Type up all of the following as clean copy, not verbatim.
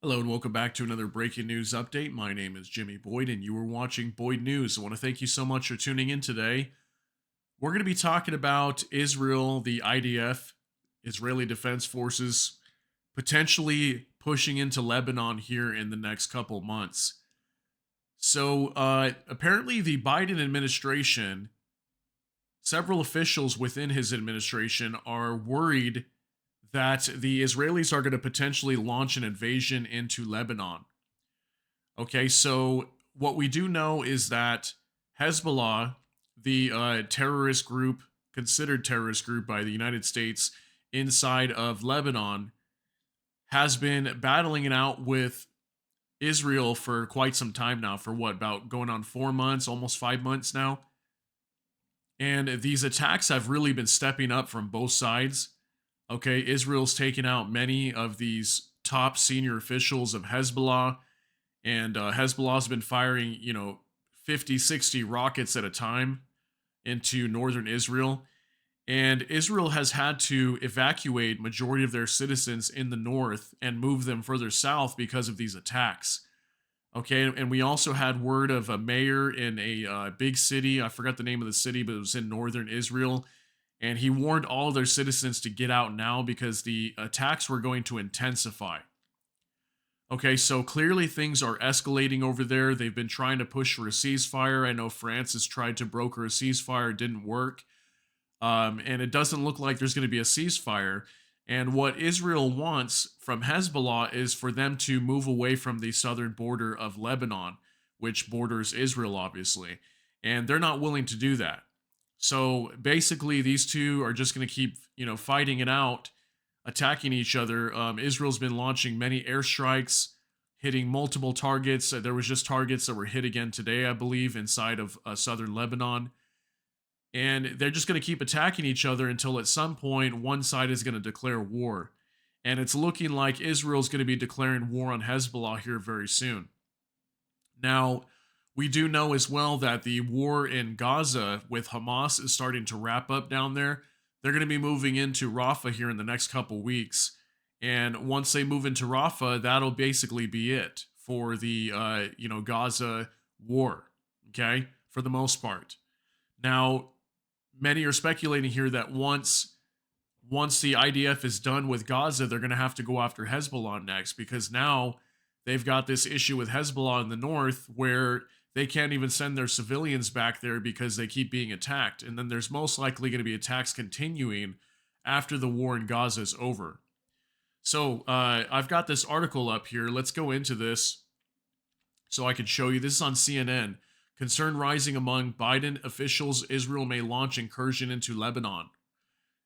Hello and welcome back to another breaking news update. My name is Jimmy Boyd and you are watching Boyd News. I want to thank you so much for tuning in today. We're going to be talking about Israel, the IDF, Israeli Defense Forces, potentially pushing into Lebanon here in the next couple months. Apparently, the Biden administration, several officials within his administration are worried that the Israelis are going to potentially launch an invasion into Lebanon. Okay, so what we do know is that Hezbollah, the terrorist group, considered terrorist group by the United States inside of Lebanon, has been battling it out with Israel for quite some time now. For what, about going on 4 months, almost 5 months now? And these attacks have really been stepping up from both sides. Okay, Israel's taken out many of these top senior officials of Hezbollah, and Hezbollah's been firing, 50, 60 rockets at a time into northern Israel. And Israel has had to evacuate majority of their citizens in the north and move them further south because of these attacks. Okay, and we also had word of a mayor in a big city. I forgot the name of the city, but it was in northern Israel. And he warned all of their citizens to get out now because the attacks were going to intensify. Okay, so clearly things are escalating over there. They've been trying to push for a ceasefire. I know France has tried to broker a ceasefire, it didn't work. And it doesn't look like there's going to be a ceasefire. And what Israel wants from Hezbollah is for them to move away from the southern border of Lebanon, which borders Israel, obviously. And they're not willing to do that. So basically, these two are just going to keep, fighting it out, attacking each other. Israel's been launching many airstrikes, hitting multiple targets. There was just targets that were hit again today, I believe, inside of southern Lebanon. And they're just going to keep attacking each other until at some point one side is going to declare war. And it's looking like Israel's going to be declaring war on Hezbollah here very soon. Now, we do know as well that the war in Gaza with Hamas is starting to wrap up down there. They're going to be moving into Rafah here in the next couple weeks. And once they move into Rafah, that'll basically be it for the Gaza war, okay? For the most part. Now, many are speculating here that once the IDF is done with Gaza, they're going to have to go after Hezbollah next because now they've got this issue with Hezbollah in the north where they can't even send their civilians back there because they keep being attacked. And then there's most likely going to be attacks continuing after the war in Gaza is over. So I've got this article up here. Let's go into this so I can show you. This is on CNN. Concern rising among Biden officials, Israel may launch incursion into Lebanon.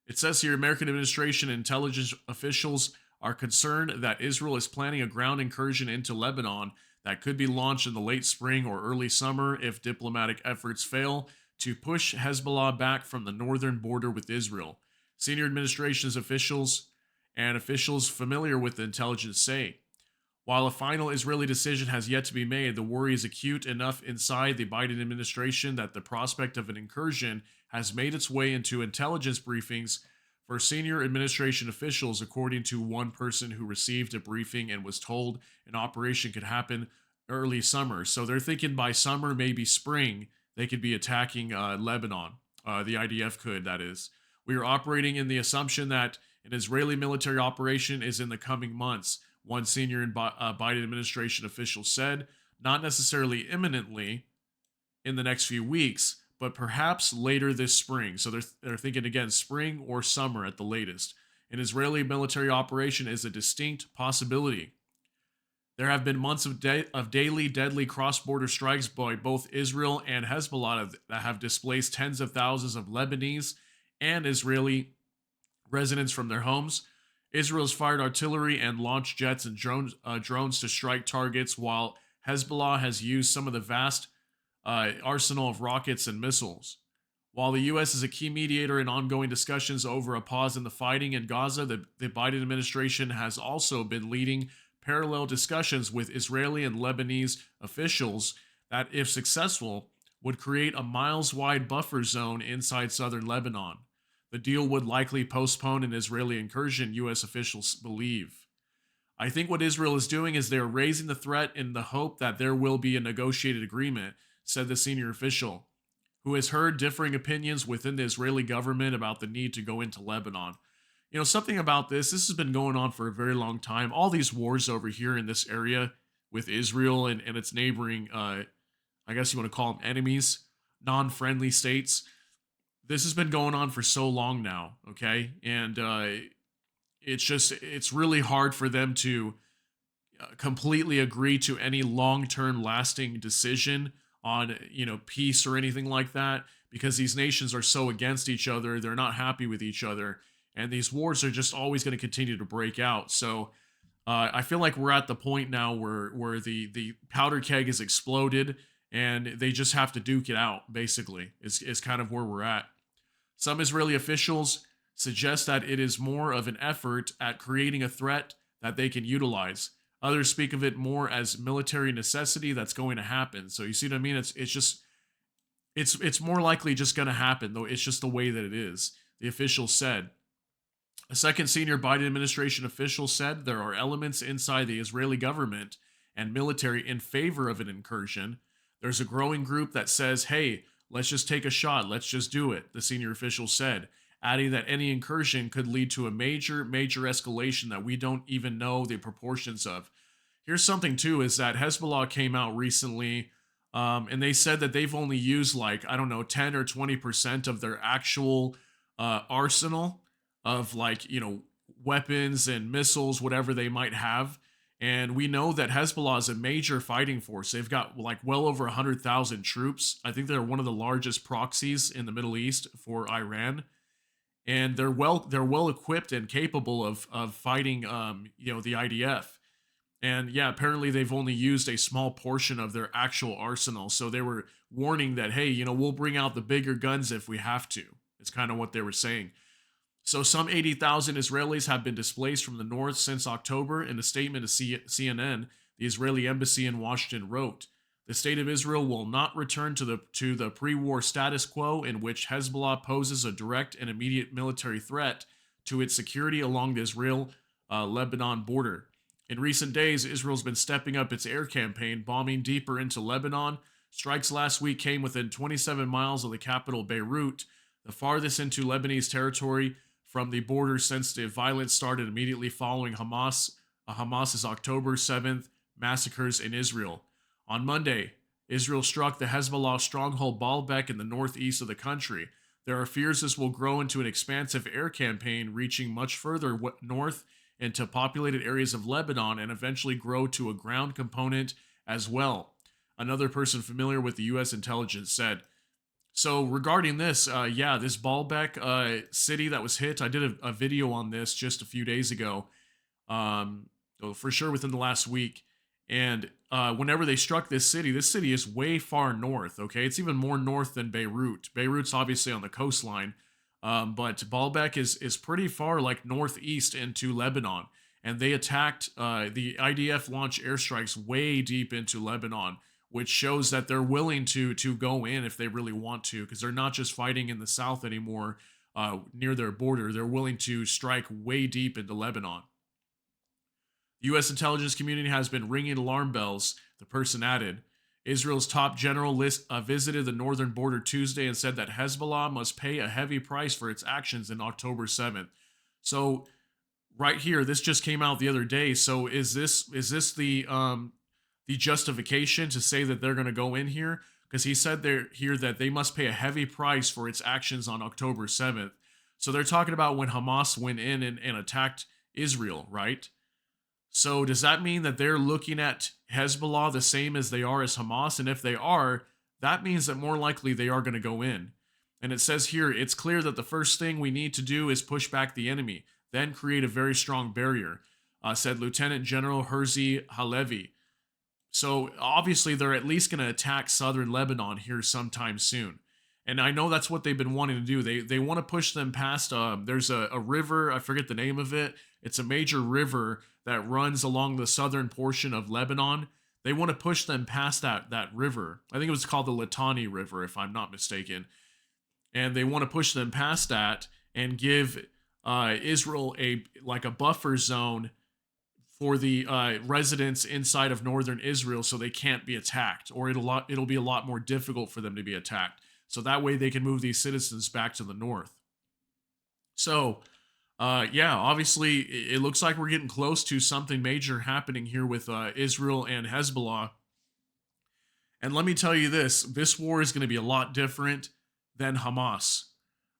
It says here American administration and intelligence officials are concerned that Israel is planning a ground incursion into Lebanon that could be launched in the late spring or early summer if diplomatic efforts fail to push Hezbollah back from the northern border with Israel. Senior administration's officials and officials familiar with the intelligence say. While a final Israeli decision has yet to be made, the worry is acute enough inside the Biden administration that the prospect of an incursion has made its way into intelligence briefings for senior administration officials, according to one person who received a briefing and was told an operation could happen early summer. So they're thinking by summer, maybe spring, they could be attacking Lebanon. The IDF could, that is. We are operating in the assumption that an Israeli military operation is in the coming months, one senior Biden administration official said, not necessarily imminently in the next few weeks, but perhaps later this spring. So they're thinking again, spring or summer at the latest. An Israeli military operation is a distinct possibility. There have been months of daily deadly cross-border strikes by both Israel and Hezbollah that have displaced tens of thousands of Lebanese and Israeli residents from their homes. Israel's fired artillery and launched jets and drones to strike targets, while Hezbollah has used some of the vast arsenal of rockets and missiles. While the U.S. is a key mediator in ongoing discussions over a pause in the fighting in Gaza, the Biden administration has also been leading parallel discussions with Israeli and Lebanese officials that, if successful, would create a miles wide buffer zone inside southern Lebanon. The deal would likely postpone an Israeli incursion, U.S. officials believe. I think what Israel is doing is they're raising the threat in the hope that there will be a negotiated agreement, said the senior official, who has heard differing opinions within the Israeli government about the need to go into Lebanon. Something about this has been going on for a very long time. All these wars over here in this area with Israel and its neighboring, I guess you want to call them enemies, non friendly states. This has been going on for so long now, okay? And it's really hard for them to completely agree to any long-term lasting decision on peace or anything like that, because these nations are so against each other. They're not happy with each other, and these wars are just always going to continue to break out. So I feel like we're at the point now where the powder keg has exploded, and they just have to duke it out. Basically, is kind of where we're at. Some Israeli officials suggest that it is more of an effort at creating a threat that they can utilize. Others speak of it more as military necessity that's going to happen. So you see what I mean? It's more likely just going to happen, though. It's just the way that it is. The official said. A second senior Biden administration official said there are elements inside the Israeli government and military in favor of an incursion. There's a growing group that says, hey, let's just take a shot. Let's just do it, the senior official said, adding that any incursion could lead to a major escalation that we don't even know the proportions of. Here's something, too, is that Hezbollah came out recently, and they said that they've only used, 10 or 20% of their actual arsenal of, weapons and missiles, whatever they might have. And we know that Hezbollah is a major fighting force. They've got well over 100,000 troops. I think they're one of the largest proxies in the Middle East for Iran, and they're well equipped and capable of fighting the IDF. And yeah, apparently they've only used a small portion of their actual arsenal. So they were warning that, hey, we'll bring out the bigger guns if we have to. It's kind of what they were saying. So some 80,000 Israelis have been displaced from the north since October. In a statement to CNN, the Israeli embassy in Washington wrote, the state of Israel will not return to the pre-war status quo in which Hezbollah poses a direct and immediate military threat to its security along the Israel-Lebanon border. In recent days, Israel's been stepping up its air campaign, bombing deeper into Lebanon. Strikes last week came within 27 miles of the capital, Beirut, the farthest into Lebanese territory from the border since the violence started immediately following Hamas's October 7th massacres in Israel. On Monday, Israel struck the Hezbollah stronghold Baalbek in the northeast of the country. There are fears this will grow into an expansive air campaign reaching much further north into populated areas of Lebanon and eventually grow to a ground component as well, another person familiar with the U.S. intelligence said. So regarding this, this Baalbek city that was hit, I did a video on this just a few days ago, for sure within the last week. And whenever they struck this city is way far north, okay? It's even more north than Beirut. Beirut's obviously on the coastline, but Baalbek is pretty far, northeast into Lebanon. And they attacked, the IDF launched airstrikes way deep into Lebanon, which shows that they're willing to go in if they really want to, because they're not just fighting in the south anymore near their border. They're willing to strike way deep into Lebanon. The U.S. intelligence community has been ringing alarm bells, the person added. Israel's top general visited the northern border Tuesday and said that Hezbollah must pay a heavy price for its actions in October 7th. So right here, this just came out the other day. So is this the justification to say that they're going to go in here? Because he said here that they must pay a heavy price for its actions on October 7th. So they're talking about when Hamas went in and attacked Israel, right? So does that mean that they're looking at Hezbollah the same as they are as Hamas? And if they are, that means that more likely they are going to go in. And it says here, it's clear that the first thing we need to do is push back the enemy, then create a very strong barrier, said Lieutenant General Herzi Halevi. So obviously they're at least going to attack southern Lebanon here sometime soon. And I know that's what they've been wanting to do. They want to push them past, there's a river, I forget the name of it. It's a major river that runs along the southern portion of Lebanon. They want to push them past that river. I think it was called the Litani River, if I'm not mistaken. And they want to push them past that and give Israel a buffer zone for the residents inside of northern Israel, so they can't be attacked, or it'll be a lot more difficult for them to be attacked. So that way they can move these citizens back to the north. So yeah, obviously it looks like we're getting close to something major happening here with Israel and Hezbollah. And let me tell you this war is going to be a lot different than Hamas.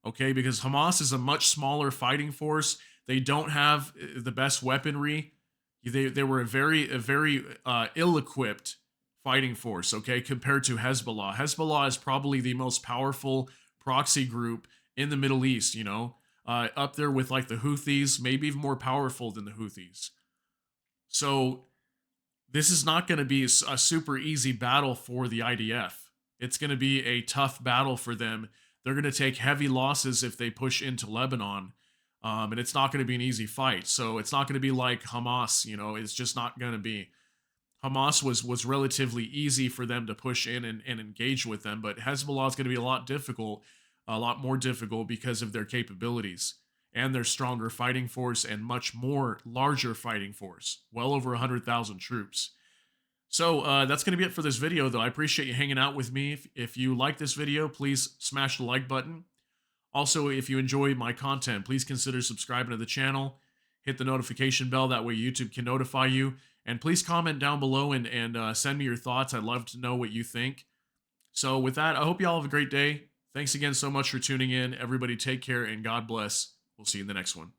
Okay, because Hamas is a much smaller fighting force. They don't have the best weaponry. They were a very ill-equipped fighting force, okay, compared to Hezbollah. Hezbollah is probably the most powerful proxy group in the Middle East, up there with like the Houthis, maybe even more powerful than the Houthis. So this is not going to be a super easy battle for the IDF. It's going to be a tough battle for them. They're going to take heavy losses if they push into Lebanon. And it's not going to be an easy fight. So it's not going to be like Hamas, it's just not going to be. Hamas was relatively easy for them to push in and engage with them, but Hezbollah is going to be a lot more difficult because of their capabilities and their stronger fighting force and much more larger fighting force, well over 100,000 troops. So that's going to be it for this video, though. I appreciate you hanging out with me. If you like this video, please smash the like button. Also, if you enjoy my content, please consider subscribing to the channel. Hit the notification bell. That way YouTube can notify you. And please comment down below and send me your thoughts. I'd love to know what you think. So with that, I hope you all have a great day. Thanks again so much for tuning in. Everybody take care and God bless. We'll see you in the next one.